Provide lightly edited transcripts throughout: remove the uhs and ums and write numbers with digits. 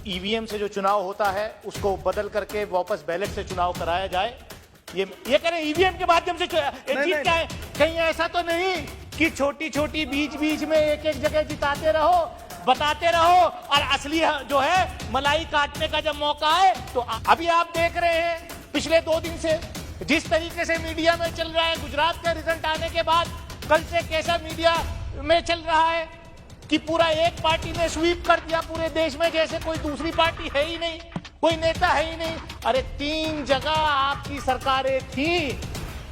EVM से जो चुनाव होता है उसको बदल करके वापस बैलेट से चुनाव कराया जाए। ये कह रहे हैं ईवीएम के माध्यम से जीत क्या है। कहीं ऐसा तो नहीं कि छोटी छोटी बीच बीच में एक एक जगह जिताते रहो, बताते रहो और असली जो है मलाई काटने का जब मौका है तो अभी आप देख रहे हैं पिछले 2 दिन से जिस तरीके से मीडिया में चल रहा है, गुजरात का रिजल्ट आने के बाद कल से कैसा मीडिया में चल रहा है कि पूरा एक पार्टी ने स्वीप कर दिया पूरे देश में, जैसे कोई दूसरी पार्टी है ही नहीं, कोई नेता है ही नहीं। अरे 3 जगह आपकी सरकारें थी,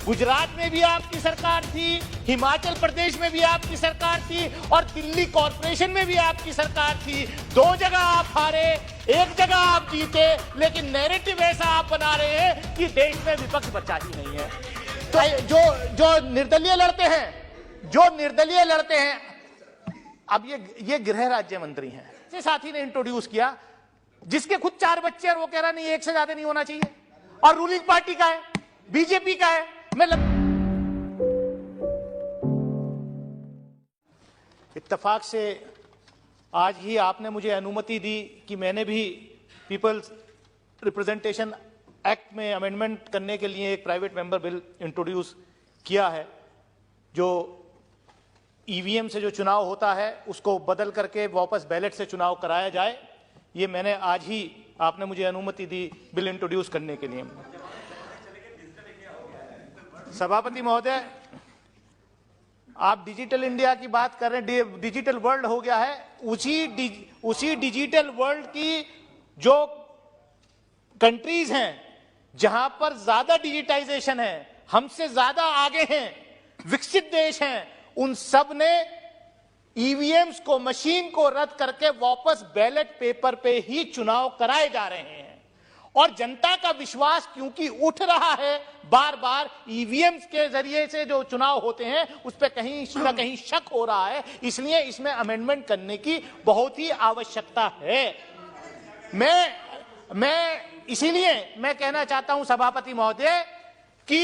गुजरात में भी आपकी सरकार थी, हिमाचल प्रदेश में भी आपकी सरकार थी और दिल्ली कॉर्पोरेशन में भी आपकी सरकार थी। 2 जगह आप हारे, 1 जगह आप जीते, लेकिन नैरेटिव ऐसा आप बना रहे हैं कि देश में विपक्ष बचा ही नहीं है। तो जो निर्दलीय लड़ते हैं, अब ये गृह राज्य मंत्री हैं, से साथी ने इंट्रोड्यूस किया जिसके खुद 4 बच्चे और वो कह रहा नहीं 1 से ज्यादा नहीं होना चाहिए, और रूलिंग पार्टी का है, बीजेपी का है। इत्तेफाक से आज ही आपने मुझे अनुमति दी कि मैंने भी पीपल्स रिप्रेजेंटेशन एक्ट में अमेंडमेंट करने के लिए एक प्राइवेट मेंबर बिल इंट्रोड्यूस किया है, जो ईवीएम से जो चुनाव होता है उसको बदल करके वापस बैलेट से चुनाव कराया जाए। ये मैंने आज ही, आपने मुझे अनुमति दी बिल इंट्रोड्यूस करने के लिए। सभापति महोदय, आप डिजिटल इंडिया की बात कर रहे हैं, डिजिटल वर्ल्ड हो गया है। उसी डिजिटल वर्ल्ड की जो कंट्रीज हैं जहां पर ज्यादा डिजिटाइजेशन है, हमसे ज्यादा आगे हैं, विकसित देश हैं, उन सब ने ईवीएम्स को, मशीन को रद्द करके वापस बैलेट पेपर पे ही चुनाव कराए जा रहे हैं। और जनता का विश्वास क्योंकि उठ रहा है, बार बार ईवीएम्स के जरिए से जो चुनाव होते हैं उस पर कहीं ना कहीं शक हो रहा है, इसलिए इसमें अमेंडमेंट करने की बहुत ही आवश्यकता है। इसीलिए मैं कहना चाहता हूं सभापति महोदय कि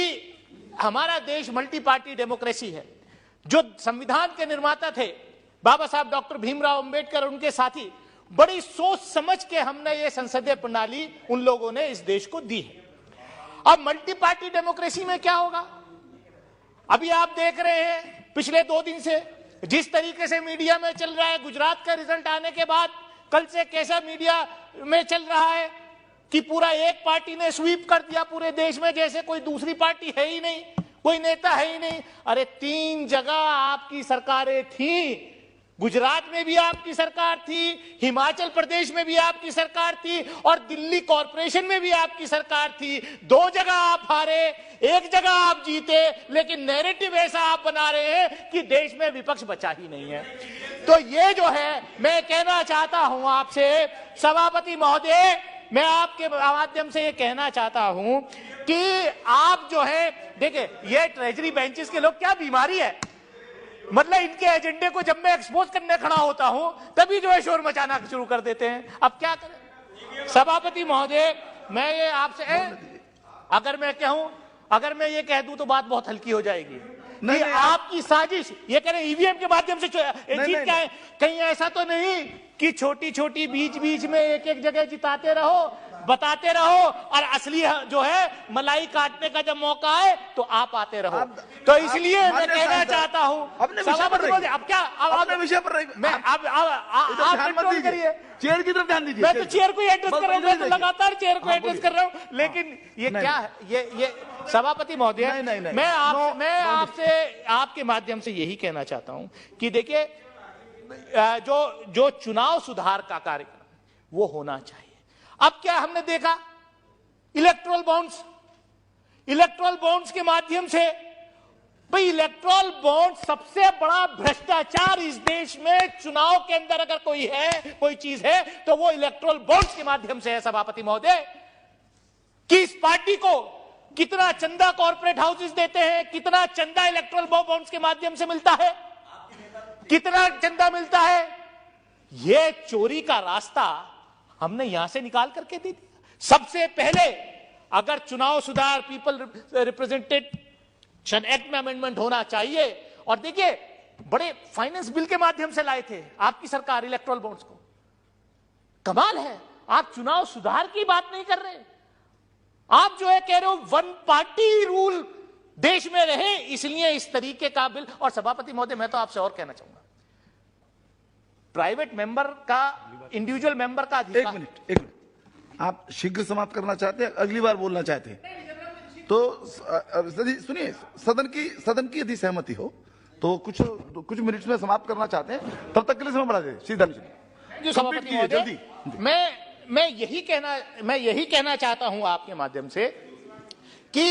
हमारा देश मल्टी पार्टी डेमोक्रेसी है। जो संविधान के निर्माता थे बाबा साहब डॉक्टर भीमराव अंबेडकर और उनके साथी, बड़ी सोच समझ के हमने ये संसदीय प्रणाली उन लोगों ने इस देश को दी है। अब मल्टी पार्टी डेमोक्रेसी में क्या होगा, अभी आप देख रहे हैं पिछले 2 दिन से जिस तरीके से मीडिया में चल रहा है, गुजरात का रिजल्ट आने के बाद कल से कैसा मीडिया में चल रहा है कि पूरा एक पार्टी ने स्वीप कर दिया पूरे देश में, जैसे कोई दूसरी पार्टी है ही नहीं, कोई नेता है ही नहीं। अरे 3 जगह आपकी सरकारें थी, गुजरात में भी आपकी सरकार थी, हिमाचल प्रदेश में भी आपकी सरकार थी और दिल्ली कॉर्पोरेशन में भी आपकी सरकार थी। 2 जगह आप हारे, 1 जगह आप जीते, लेकिन नैरेटिव ऐसा आप बना रहे हैं कि देश में विपक्ष बचा ही नहीं है। तो ये जो है, मैं कहना चाहता हूं आपसे सभापति महोदय, मैं आपके माध्यम से ये कहना चाहता हूं कि आप जो है, देखिए ये ट्रेजरी बेंचेस के लोग, क्या बीमारी है, मतलब इनके एजेंडे को जब मैं एक्सपोज करने खड़ा होता हूं तभी जो है शोर मचाना शुरू कर देते हैं। अब क्या करें सभापति महोदय, मैं ये आपसे अगर मैं ये कह दूं तो बात बहुत हल्की हो जाएगी। नहीं, आपकी साजिश, ये कह रहे ईवीएम के माध्यम से जीत क्या है। कहीं ऐसा तो नहीं कि छोटी छोटी बीच बीच में एक एक जगह जिताते रहो, बताते रहो और असली जो है मलाई काटने का जब मौका है तो आप आते रहो। तो इसलिए मैं कहना चाहता हूं, अब क्या आपने विषय पर आप कंट्रोल करिए, चेयर की तरफ ध्यान दीजिए। मैं तो चेयर को एड्रेस कर रहा हूं, मैं तो लगातार चेयर को एड्रेस कर रहा हूं, लेकिन ये क्या है, ये सभापति महोदय, मैं आपसे आपके माध्यम से यही कहना चाहता हूं कि देखिए जो चुनाव सुधार का कार्यक्रम वो होना चाहिए। अब क्या हमने देखा, इलेक्टोरल बॉन्ड्स के माध्यम से, भाई इलेक्टोरल बॉन्ड सबसे बड़ा भ्रष्टाचार इस देश में, चुनाव के अंदर अगर कोई चीज है तो वो इलेक्टोरल बॉन्ड्स के माध्यम से है सभापति महोदय। कि इस पार्टी को कितना चंदा कॉर्पोरेट हाउसेस देते हैं, कितना चंदा इलेक्टोरल बॉन्ड्स के माध्यम से मिलता है, कितना चंदा मिलता है, ये चोरी का रास्ता हमने यहां से निकाल करके दे दिया। सबसे पहले अगर चुनाव सुधार, पीपल रिप्रेजेंटेशन एक्ट में अमेंडमेंट होना चाहिए, और देखिए बड़े फाइनेंस बिल के माध्यम से लाए थे आपकी सरकार इलेक्टोरल बॉन्ड्स को, कमाल है। आप चुनाव सुधार की बात नहीं कर रहे। आप जो है कह रहे हो वन पार्टी रूल देश में रहे, इसलिए इस तरीके का बिल। और सभापति महोदय, मैं तो आपसे और कहना चाहूंगा, प्राइवेट मेंबर का, इंडिविजुअल मेंबर का अधिकार। एक मिनट, आप शीघ्र समाप्त करना चाहते हैं, अगली बार बोलना चाहते हैं तो सुनिए, सदन की यदि सहमति हो तो कुछ मिनट्स में समाप्त करना चाहते हैं, तब तक के लिए समय बढ़ा दे सीधा सभापति महोदय, मैं यही कहना चाहता हूं आपके माध्यम से कि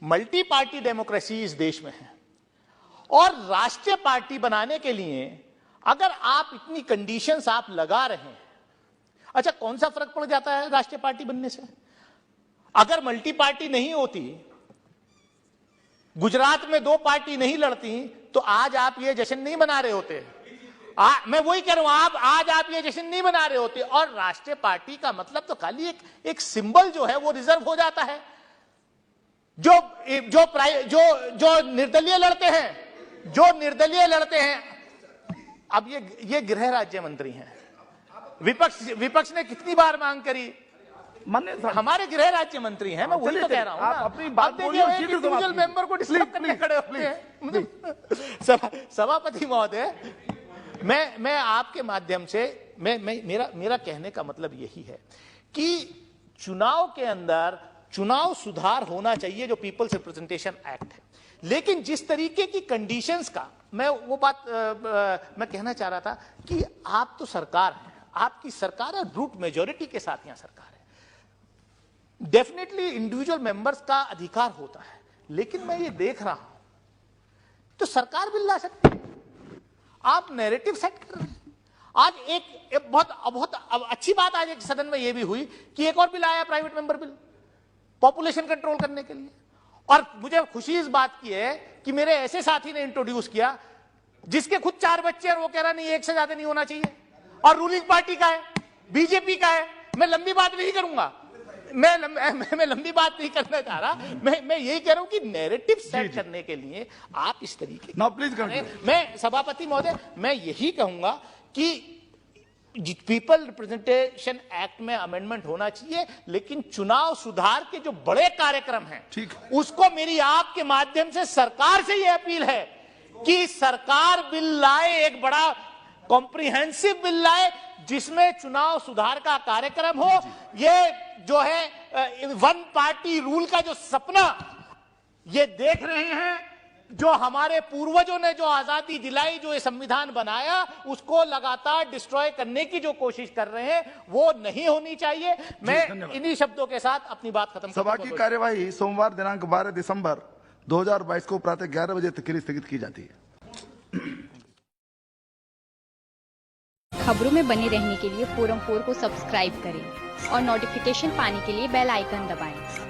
मल्टी पार्टी डेमोक्रेसी इस देश में है, और राष्ट्रीय पार्टी बनाने के लिए अगर आप इतनी कंडीशंस आप लगा रहे हैं, अच्छा कौन सा फर्क पड़ जाता है राष्ट्रीय पार्टी बनने से? अगर मल्टी पार्टी नहीं होती, गुजरात में 2 पार्टी नहीं लड़ती, तो आज आप ये जश्न नहीं मना रहे होते। मैं वही कह रहा हूं, आज आप ये जश्न नहीं मना रहे होते। और राष्ट्रीय पार्टी का मतलब तो खाली एक सिंबल जो है वो रिजर्व हो जाता है। जो निर्दलीय लड़ते हैं, अब ये गृह राज्य मंत्री हैं। विपक्ष ने कितनी बार मांग करी, हमारे गृह राज्य मंत्री हैं, मैं वही तो कह रहा हूं। आप अपनी बात बोलिए, इंडिविजुअल मेंबर को डिस्टर्ब करने खड़े होते हैं। सभापति महोदय, मैं आपके माध्यम से मेरा कहने का मतलब यही है कि चुनाव के अंदर चुनाव सुधार होना चाहिए, जो पीपल्स रिप्रेजेंटेशन एक्ट है। लेकिन जिस तरीके की कंडीशंस का मैं कहना चाह रहा था कि आप तो सरकार है, आपकी सरकार है, रूट मेजॉरिटी के साथ यहां सरकार है। डेफिनेटली इंडिविजुअल मेंबर्स का अधिकार होता है, लेकिन मैं ये देख रहा हूं तो सरकार बिल ला सकती है, आप नैरेटिव सेट कर रहे हैं। आज एक बहुत अच्छी बात आज एक सदन में यह भी हुई कि एक और बिल आया, private member bill, population control करने के लिए। और मुझे खुशी इस बात की है कि मेरे ऐसे साथी ने इंट्रोड्यूस किया जिसके खुद 4 बच्चे, और वो कह रहा नहीं, 1 से ज्यादा नहीं होना चाहिए, और रूलिंग पार्टी का है, बीजेपी का है। मैं लंबी बात नहीं करूंगा, मैं लंबी बात नहीं करना चाह रहा, मैं यही कह रहा हूं कि नैरेटिव सेट करने के लिए आप इस तरीके प्लीज। मैं सभापति महोदय, मैं यही कहूंगा कि पीपल रिप्रेजेंटेशन एक्ट में अमेंडमेंट होना चाहिए, लेकिन चुनाव सुधार के जो बड़े कार्यक्रम हैं, उसको मेरी आपके माध्यम से सरकार से यह अपील है कि सरकार बिल लाए, एक बड़ा कॉम्प्रिहेंसिव बिल लाए, जिसमें चुनाव सुधार का कार्यक्रम हो। ये जो है वन पार्टी रूल का जो सपना ये देख रहे हैं, जो हमारे पूर्वजों ने जो आजादी दिलाई, जो ये संविधान बनाया, उसको लगातार डिस्ट्रॉय करने की जो कोशिश कर रहे हैं, वो नहीं होनी चाहिए। मैं इन्हीं शब्दों के साथ अपनी बात खत्म। सभा की कार्यवाही सोमवार दिनांक 12 दिसंबर 2022 को प्रातः 11 बजे तक के लिए स्थगित की जाती है। खबरों में बने रहने के लिए फोरम 4 को सब्सक्राइब करें और नोटिफिकेशन पाने के लिए बेल आइकन दबाएं।